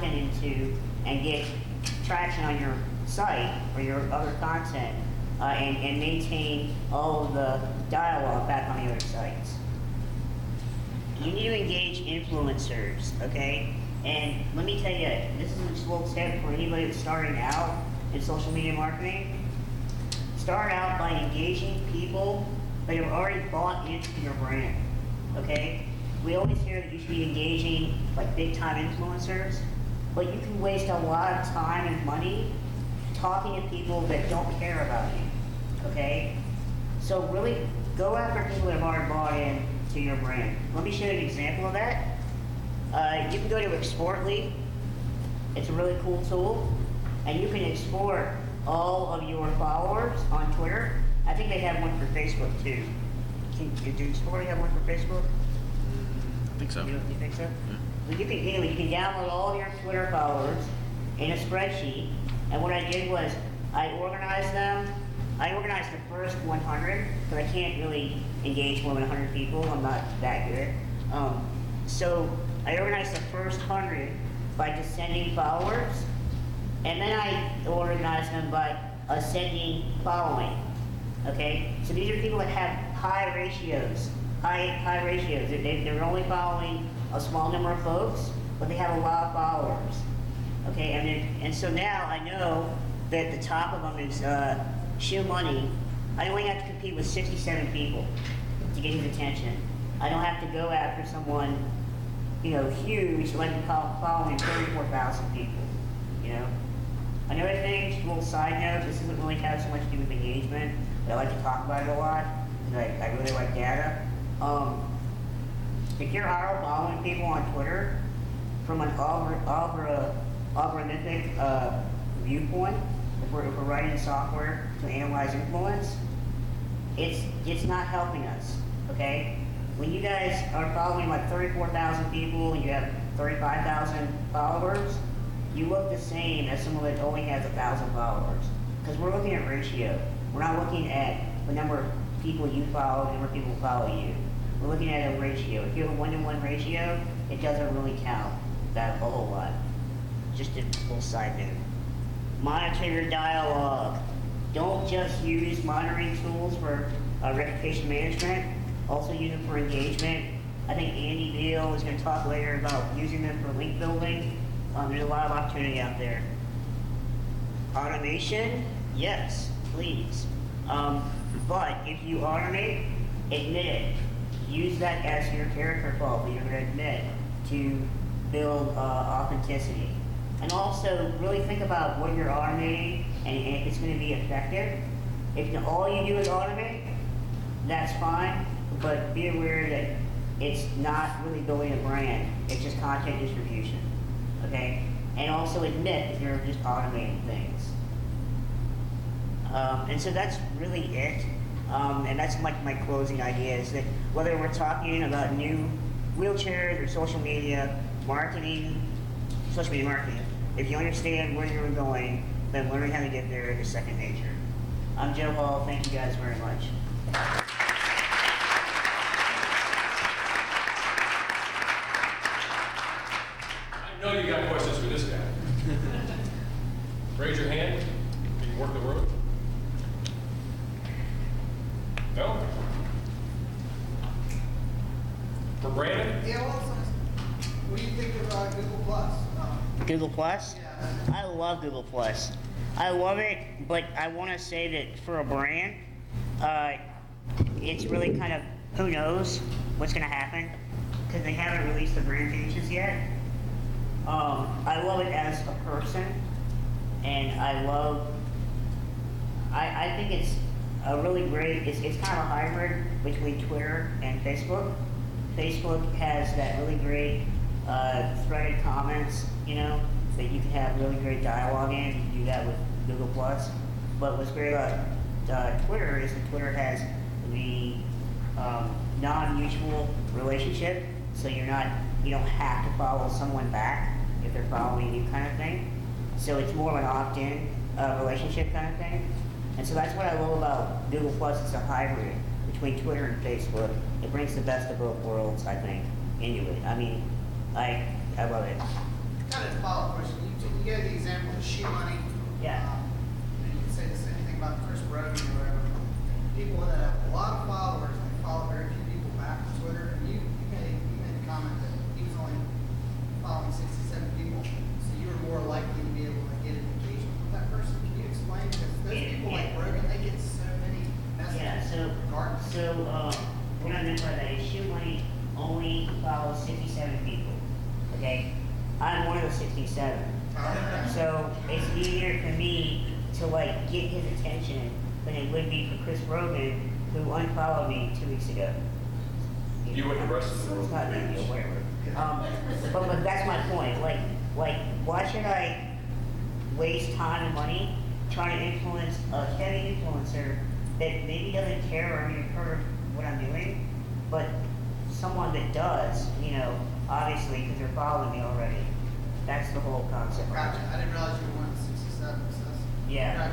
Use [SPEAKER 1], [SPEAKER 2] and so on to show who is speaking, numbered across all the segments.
[SPEAKER 1] content into and get traction on your site or your other content, and maintain all of the dialogue back on the other sites. You need to engage influencers, okay? And let me tell you, this is just a little tip for anybody that's starting out in social media marketing. Start out by engaging people that have already bought into your brand, okay? We always hear that you should be engaging like big time influencers, but you can waste a lot of time and money talking to people that don't care about you, okay? So really go after people that have already bought in to your brand. Let me show you an example of that. You can go to Exportly. It's a really cool tool, and you can export all of your followers on Twitter. I think they have one for Facebook too. Do Exportly have one for Facebook?
[SPEAKER 2] I think so.
[SPEAKER 1] You think so?
[SPEAKER 2] Yeah.
[SPEAKER 1] Well, you can download all of your Twitter followers in a spreadsheet, and what I did was I organized them. I organized the first 100, because I can't really engage more than 100 people. I'm not that good. So I organized the first 100 by descending followers, and then I organized them by ascending following. Okay? So these are people that have high ratios. High ratios. They're only following a small number of folks, but they have a lot of followers. Okay? And so now I know that the top of them is Shoe Money. I only have to compete with 67 people to get his attention. I don't have to go after someone, huge, like following 34,000 people, Another thing, just a little side note, this doesn't really have so much to do with engagement, but I like to talk about it a lot, because I really like data. If you're following people on Twitter from an algorithmic viewpoint, if we're writing software to analyze influence, it's not helping us, okay? When you guys are following like 34,000 people and you have 35,000 followers, you look the same as someone that only has 1,000 followers. Because we're looking at ratio. We're not looking at the number of people you follow, the number of people who follow you. We're looking at a ratio. If you have a 1-to-1 ratio, it doesn't really count that a whole lot. Just a little side note. Monitor your dialogue. Don't just use monitoring tools for reputation management. Also use them for engagement. I think Andy Beal is going to talk later about using them for link building. There's a lot of opportunity out there. Automation, yes, please. But if you automate, admit it. Use that as your character fault that you're going to admit to build authenticity. And also really think about what you're automating and if it's going to be effective. If all you do is automate, that's fine, but be aware that it's not really building a brand, it's just content distribution, okay? And also admit that you're just automating things. And so that's really it. And that's my closing idea is that whether we're talking about new wheelchairs or social media marketing, if you understand where you're going, then learning how to get there is second nature. I'm Joe Hall. Thank you guys very much.
[SPEAKER 3] I know you got questions for this guy. Raise your hand. Can you work the room? No? For Brandon?
[SPEAKER 4] Yeah, well, what do you think of Google Plus?
[SPEAKER 1] Google Plus?
[SPEAKER 4] Yeah.
[SPEAKER 1] I love Google Plus. I love it, but I want to say that for a brand, it's really kind of who knows what's going to happen because they haven't released the brand pages yet. I love it as a person, and I think it's a really great, it's kind of a hybrid between Twitter and Facebook. Facebook has that really great threaded comments, that you can have really great dialogue in. You can do that with Google Plus. But what's great about Twitter is that Twitter has the non-mutual relationship, so you don't have to follow someone back if they're following you kind of thing. So it's more of an opt-in relationship kind of thing. And so that's what I love about Google Plus. It's a hybrid between Twitter and Facebook. It brings the best of both worlds, I think, into it. I mean, I love it.
[SPEAKER 4] Kind of a follow-up question. You gave the example of shoe money.
[SPEAKER 1] Yeah.
[SPEAKER 4] And you can say the same thing about Chris Brogan or whatever. People that have a lot of followers and they follow very few people back on Twitter. And you made the comment that he was only following 67 people, so you were more likely to be able to get an engagement with that person. Can you explain? Because those people like Brogan, they get so many messages.
[SPEAKER 1] Yeah,
[SPEAKER 4] regardless.
[SPEAKER 1] what I meant by that is Shoe Money only follows 67 people, okay? I'm one of the 67. So it's easier for me to like get his attention than it would be for Chris Brogan, who unfollowed me 2 weeks ago.
[SPEAKER 3] You and the rest of the
[SPEAKER 1] So
[SPEAKER 3] world.
[SPEAKER 1] it's not a big deal, whatever. But that's my point. Like, why should I waste time and money trying to influence a heavy influencer that maybe doesn't care or even heard what I'm doing, but someone that does, you know, obviously because they're following me already. That's the whole concept.
[SPEAKER 4] Gotcha. I didn't realize you were one of the 67. So that's,
[SPEAKER 1] Yeah.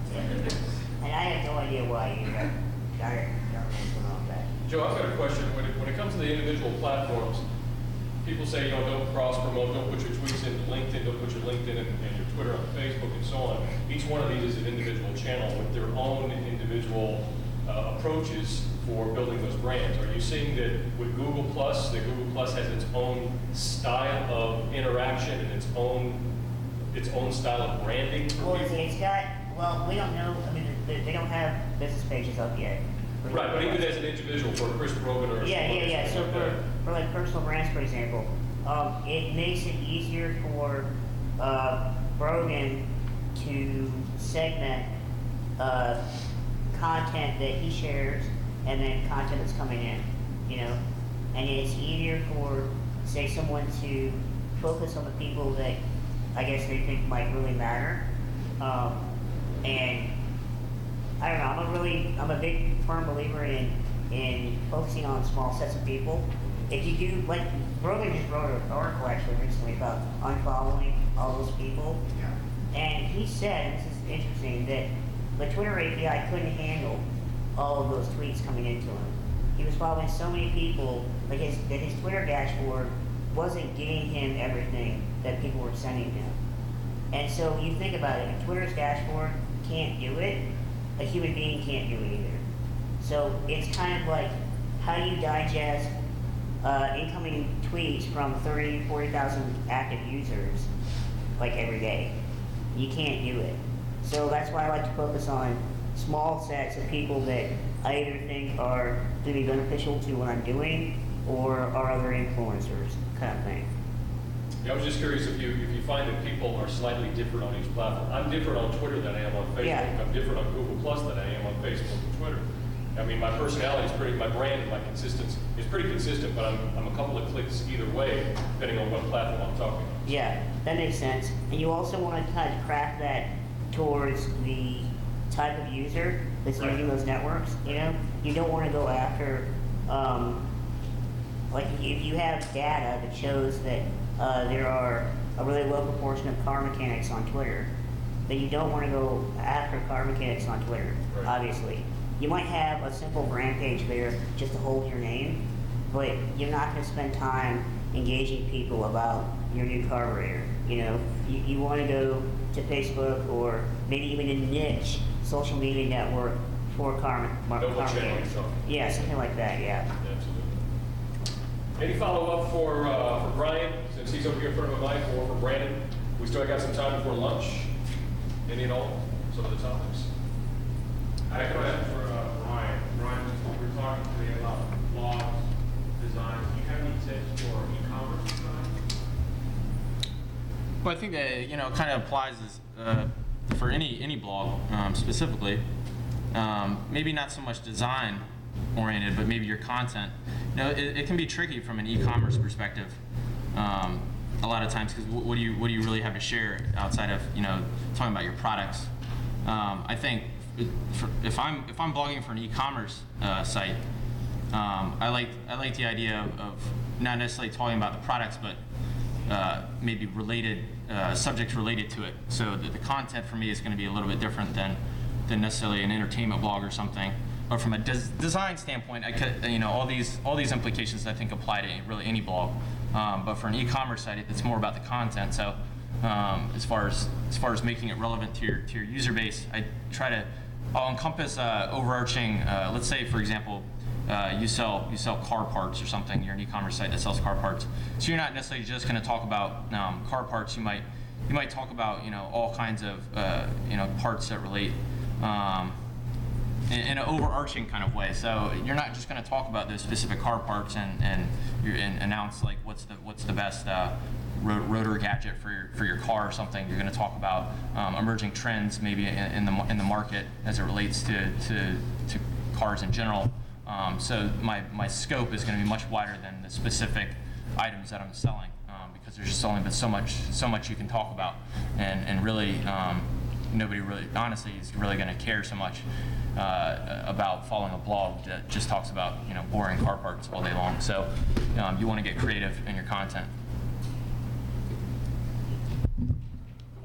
[SPEAKER 4] congratulations.
[SPEAKER 1] And I have no idea why you got government's going on with that.
[SPEAKER 3] Joe, I've got a question. When it comes to the individual platforms, people say, you know, don't cross-promote, don't put your tweets in LinkedIn, don't put your LinkedIn and your Twitter on Facebook and so on. Each one of these is an individual channel with their own individual approaches for building those brands. Are you seeing that with Google Plus, that Google Plus has its own style of interaction and its own style of branding for
[SPEAKER 1] Well,
[SPEAKER 3] people?
[SPEAKER 1] it's got, well, we don't know, I mean, they don't have business pages up yet.
[SPEAKER 3] Right, but even as an individual, for Chris Brogan or
[SPEAKER 1] Yeah. So
[SPEAKER 3] something like that.
[SPEAKER 1] for like personal brands, for example, it makes it easier for Brogan to segment content that he shares and then content that's coming in, you know? And it's easier for, say, someone to focus on the people that I guess they think might really matter. And I don't know, I'm a big firm believer in focusing on small sets of people. If you do, like, Brogan just wrote an article actually recently about unfollowing all those people.
[SPEAKER 4] Yeah.
[SPEAKER 1] And he said, and this is interesting, that the Twitter API couldn't handle all of those tweets coming into him. He was following so many people, like that his Twitter dashboard wasn't getting him everything that people were sending him. And so you think about it, if Twitter's dashboard can't do it, a human being can't do it either. So it's kind of like, how do you digest incoming tweets from 30, 40,000 active users, like every day? You can't do it. So that's why I like to focus on small sets of people that I either think are going to be beneficial to what I'm doing or are other influencers, kind of thing.
[SPEAKER 3] Yeah, I was just curious if you find that people are slightly different on each platform. I'm different on Twitter than I am on Facebook.
[SPEAKER 1] Yeah.
[SPEAKER 3] I'm different on Google Plus than I am on Facebook and Twitter. I mean, my personality is my brand and my consistency is pretty consistent, but I'm a couple of clicks either way, depending on what platform I'm talking on.
[SPEAKER 1] Yeah, that makes sense. And you also want to kind of craft that towards the type of user that's
[SPEAKER 3] Right.
[SPEAKER 1] using those networks, you know? You don't want to go after, like if you have data that shows that there are a really low proportion of car mechanics on Twitter, then you don't want to go after car mechanics on Twitter,
[SPEAKER 3] Right.
[SPEAKER 1] obviously. You might have a simple brand page there just to hold your name, but you're not going to spend time engaging people about your new carburetor. You know, you want to go to Facebook or maybe even a niche social media network for car
[SPEAKER 3] Double channel or
[SPEAKER 1] mechanics.
[SPEAKER 3] something.
[SPEAKER 1] Yeah, something like that. Yeah.
[SPEAKER 3] Absolutely. Any follow-up for Brian, since he's over here in front of a mic, or for Brandon? We still got some time before lunch. Any at all? Some of the topics?
[SPEAKER 5] I have a question for Brian. Brian, we're talking today about blogs, design. Do you have any tips for e-commerce design?
[SPEAKER 2] Well, I think that, you know, kind of applies for any blog specifically. Maybe not so much design oriented, but maybe your content. You know, it can be tricky from an e-commerce perspective. A lot of times, because what do you really have to share outside of, you know, talking about your products? I think if I'm blogging for an e-commerce site, I like the idea of not necessarily talking about the products, but maybe related subjects related to it. So the content for me is going to be a little bit different than necessarily an entertainment blog or something. Or from a design standpoint, I could, you know, all these implications I think apply to really any blog. But for an e-commerce site, it's more about the content. So as far as making it relevant to your user base, I'll encompass overarching. Let's say, for example, you sell car parts or something. You're an e-commerce site that sells car parts. So you're not necessarily just going to talk about car parts. You might talk about all kinds of parts that relate in an overarching kind of way. So you're not just going to talk about those specific car parts and announce like what's the best rotor gadget for your car or something. You're going to talk about emerging trends maybe in the market as it relates to cars in general. So my scope is going to be much wider than the specific items that I'm selling, because there's just only been so much you can talk about, and really nobody really honestly is really going to care so much about following a blog that just talks about boring car parts all day long. So you want to get creative in your content.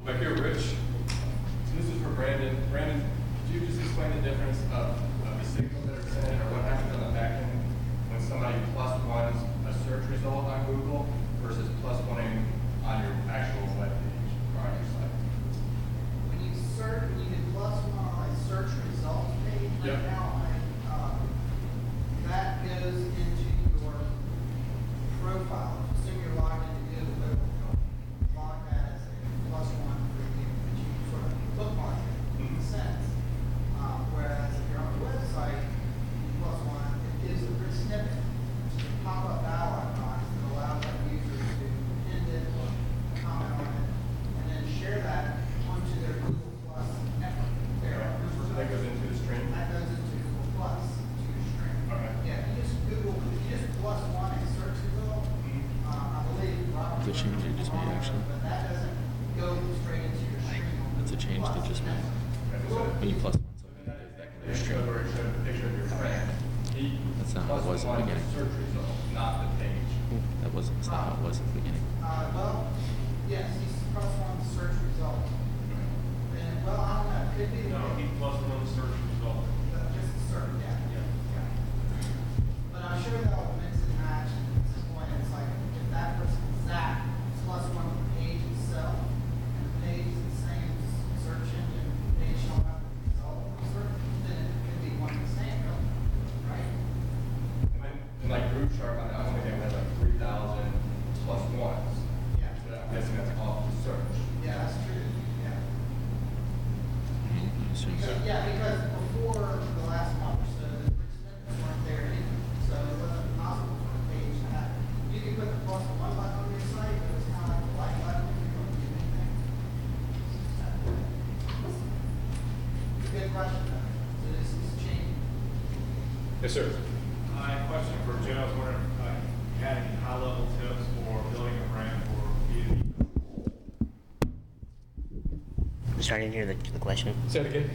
[SPEAKER 3] Back here, Rich. So this is for Brandon. Brandon, could you just explain the difference of the signals that are sent or what happens on the back end when somebody plus ones a search result on Google versus plus oneing on your actual web page or on your site?
[SPEAKER 4] When you can plus one on a search results page
[SPEAKER 3] Yep.
[SPEAKER 4] right now, that goes into your profile. Assume you're logged into Google, log that as a plus one for you, that you sort of bookmark it in a sense. Whereas if you're on the website, plus one, it gives a rich snippet, which is a pop-up dialog box that allows that user to end it, comment on it, and then share that onto their Google Plus network.
[SPEAKER 3] So that goes into the stream?
[SPEAKER 4] That goes into Google Plus, to your stream.
[SPEAKER 3] Okay.
[SPEAKER 4] Yeah, if you just plus one a search result, I believe Robert.
[SPEAKER 2] It's a change they just made, actually.
[SPEAKER 4] But that doesn't go straight into your stream.
[SPEAKER 2] That's a change they just made. When you plus one something, it goes back into your stream.
[SPEAKER 3] Where it showed a picture of your friend. He
[SPEAKER 2] That's not how it was at the
[SPEAKER 3] plus one
[SPEAKER 2] beginning.
[SPEAKER 3] search result, not the page.
[SPEAKER 2] That's not how it was at the beginning.
[SPEAKER 4] Well, yes, he's plus one search result. And, well, I don't know, it could be.
[SPEAKER 5] No, he plus one search result.
[SPEAKER 4] Just a search, yeah.
[SPEAKER 5] Yeah.
[SPEAKER 4] But I'm sure they'll mix and match at this point. It's like if that person's Zach plus one for the page itself, and the page is the same search engine, page showing up with the result of the search, then it could be one and the same, really, right?
[SPEAKER 3] And like group sharp, I only think has like 3,000 plus ones.
[SPEAKER 4] Yeah.
[SPEAKER 3] But I'm guessing that's off the search.
[SPEAKER 4] Yeah, that's true, yeah.
[SPEAKER 2] So you
[SPEAKER 4] Because, yeah, because before the last month or so, the rich snippets weren't there either, so it wasn't possible for the page to have. You could put the plus one button on your site, but it was kind of like the like button, if you don't do anything. Good question, though. So this is changing.
[SPEAKER 3] Yes, sir.
[SPEAKER 5] Question for Joe. I was wondering if you had any high-level tips for building a brand for B2B.
[SPEAKER 1] I'm starting to hear the question.
[SPEAKER 3] Say it again.